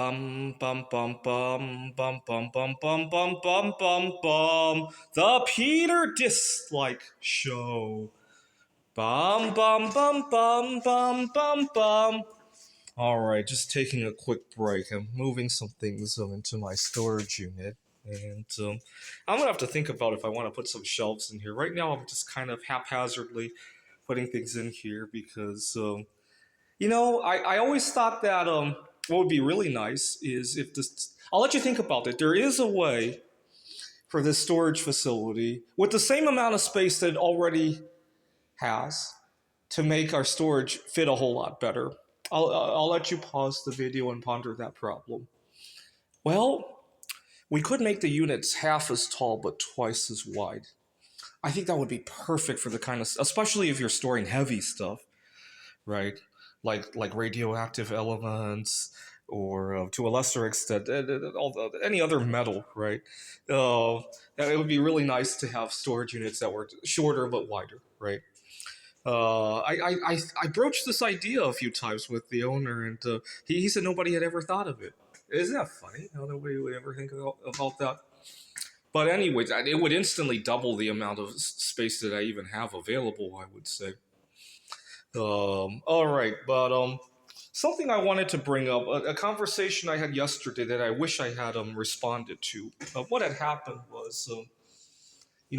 Bum bum bum bum bum bum bum bum bum bum bum bum. The Peter Dislike Show. Bum bum bum bum bum bum bum. All right, just taking a quick break. I'm moving some things into my storage unit, and I'm gonna have to think about if I want to put some shelves in here. Right now, I'm just kind of haphazardly putting things in here because I always thought that what would be really nice is if this. I'll let you think about it. There is a way for this storage facility with the same amount of space that it already has to make our storage fit a whole lot better. I'll let you pause the video and ponder that problem. Well, we could make the units half as tall but twice as wide. I think that would be perfect for the kind of, especially if you're storing heavy stuff, right? Like radioactive elements, or to a lesser extent, any other metal, right? It would be really nice to have storage units that were shorter but wider, right? I broached this idea a few times with the owner, and he said nobody had ever thought of it. Isn't that funny? How nobody would ever think about that? But anyways, it would instantly double the amount of space that I even have available, I would say. All right, but something I wanted to bring up, a conversation I had yesterday that I wish I had responded to. What had happened was,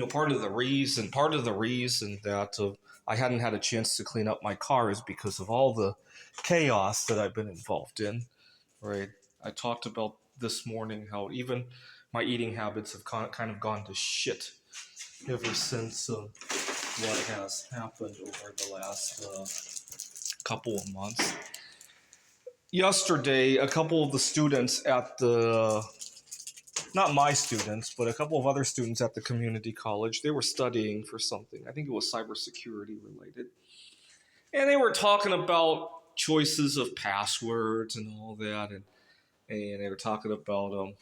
part of the reason that I hadn't had a chance to clean up my car is because of all the chaos that I've been involved in. Right, I talked about this morning how even my eating habits have kind of gone to shit ever since what has happened over the last couple of months. Yesterday, a couple of the students at the, not my students, but a couple of other students at the community college, they were studying for something. I think it was cybersecurity related. And they were talking about choices of passwords and all that. And they were talking about,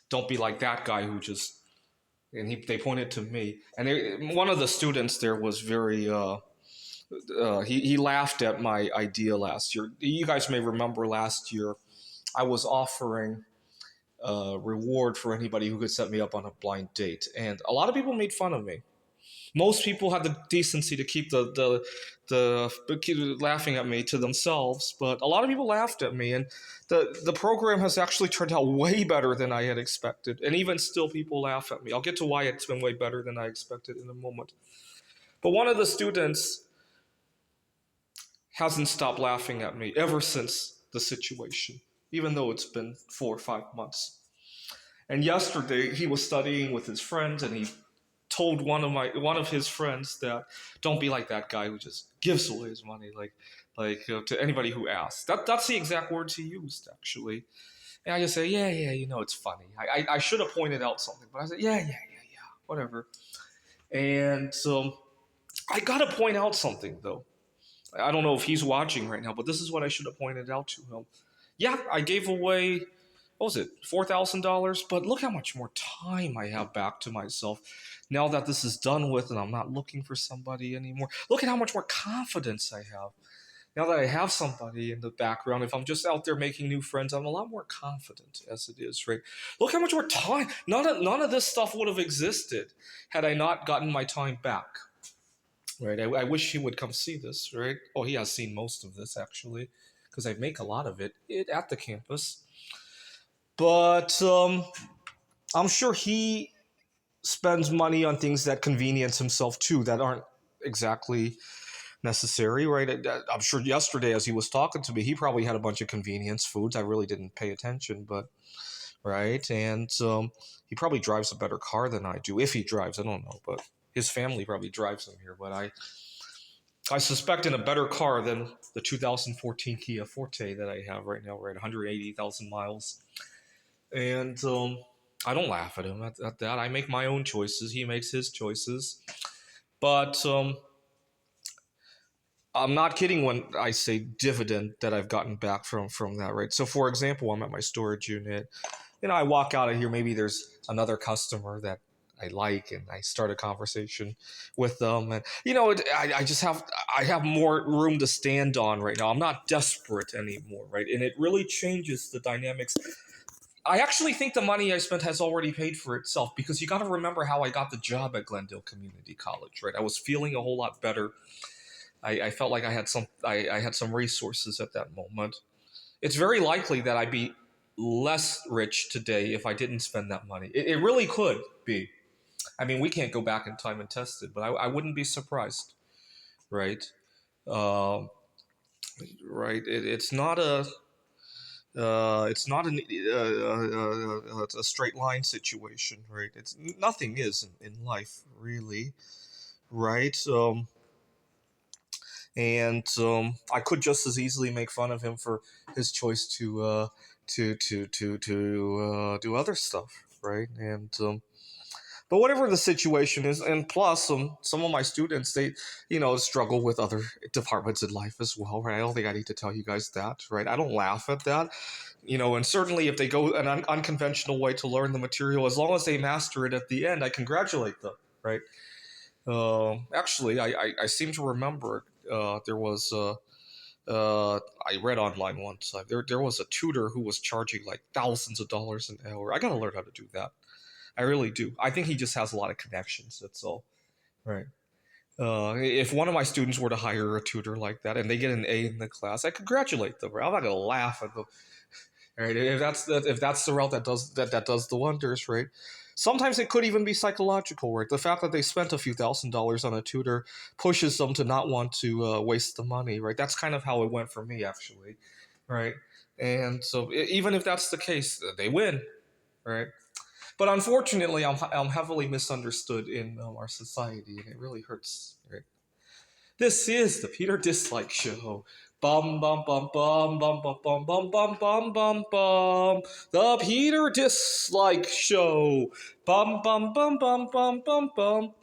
don't be like that guy who just, and they pointed to me. And one of the students there was very, he laughed at my idea last year. You guys may remember last year I was offering a reward for anybody who could set me up on a blind date, and a lot of people made fun of me. Most people had the decency to keep keep laughing at me to themselves, but a lot of people laughed at me, and the program has actually turned out way better than I had expected, and even still people laugh at me. I'll get to why it's been way better than I expected in a moment. But one of the students hasn't stopped laughing at me ever since the situation, even though it's been 4 or 5 months. And yesterday he was studying with his friends, and he told one of his friends that don't be like that guy who just gives away his money, to anybody who asks. That's the exact words he used, actually. And I just say, yeah, it's funny. I should have pointed out something, but I said, yeah, whatever. And so I gotta point out something though. I don't know if he's watching right now, but this is what I should have pointed out to him. Yeah, I gave away, what was it, $4,000? But look how much more time I have back to myself now that this is done with and I'm not looking for somebody anymore. Look at how much more confidence I have. Now that I have somebody in the background, if I'm just out there making new friends, I'm a lot more confident as it is, right? Look how much more time. None of this stuff would have existed had I not gotten my time back. Right, I wish he would come see this, right? Oh, he has seen most of this, actually, because I make a lot of it at the campus. But I'm sure he spends money on things that convenience himself, too, that aren't exactly necessary, right? I'm sure yesterday, as he was talking to me, he probably had a bunch of convenience foods. I really didn't pay attention, but, right? And he probably drives a better car than I do, if he drives, I don't know, but his family probably drives him here, but I suspect in a better car than the 2014 Kia Forte that I have right now. We're at 180,000 miles. And I don't laugh at him at that. I make my own choices. He makes his choices. But I'm not kidding when I say dividend that I've gotten back from that, right? So, for example, I'm at my storage unit. I walk out of here. Maybe there's another customer that I like, and I start a conversation with them. And I have more room to stand on right now. I'm not desperate anymore, right? And it really changes the dynamics. I actually think the money I spent has already paid for itself, because you got to remember how I got the job at Glendale Community College, right? I was feeling a whole lot better. I felt like I had some resources at that moment. It's very likely that I'd be less rich today if I didn't spend that money. It really could be. I mean, we can't go back in time and test it, but I wouldn't be surprised, right? Um, right. It's not a straight line situation, right? It's nothing is in life really, right? And I could just as easily make fun of him for his choice to do other stuff, right? And but whatever the situation is, and plus some of my students, they struggle with other departments in life as well, right? I don't think I need to tell you guys that, right? I don't laugh at that, and certainly if they go an unconventional way to learn the material, as long as they master it at the end, I congratulate them, right? Actually, I seem to remember there was I read online once. There was a tutor who was charging like thousands of dollars an hour. I gotta learn how to do that. I really do. I think he just has a lot of connections. That's all. Right. If one of my students were to hire a tutor like that and they get an A in the class, I congratulate them. Right? I'm not gonna laugh at them. Right? If that's the route that does the wonders, right? Sometimes it could even be psychological, right? The fact that they spent a few $1,000s on a tutor pushes them to not want to waste the money, right? That's kind of how it went for me, actually, right? And so even if that's the case, they win, right? But unfortunately, I'm heavily misunderstood in our society, and it really hurts. Right? This is the Peter Dislike Show. Bum bum bum bum bum bum bum bum bum bum bum bum. The Peter Dislike Show. Bum bum bum bum bum bum bum.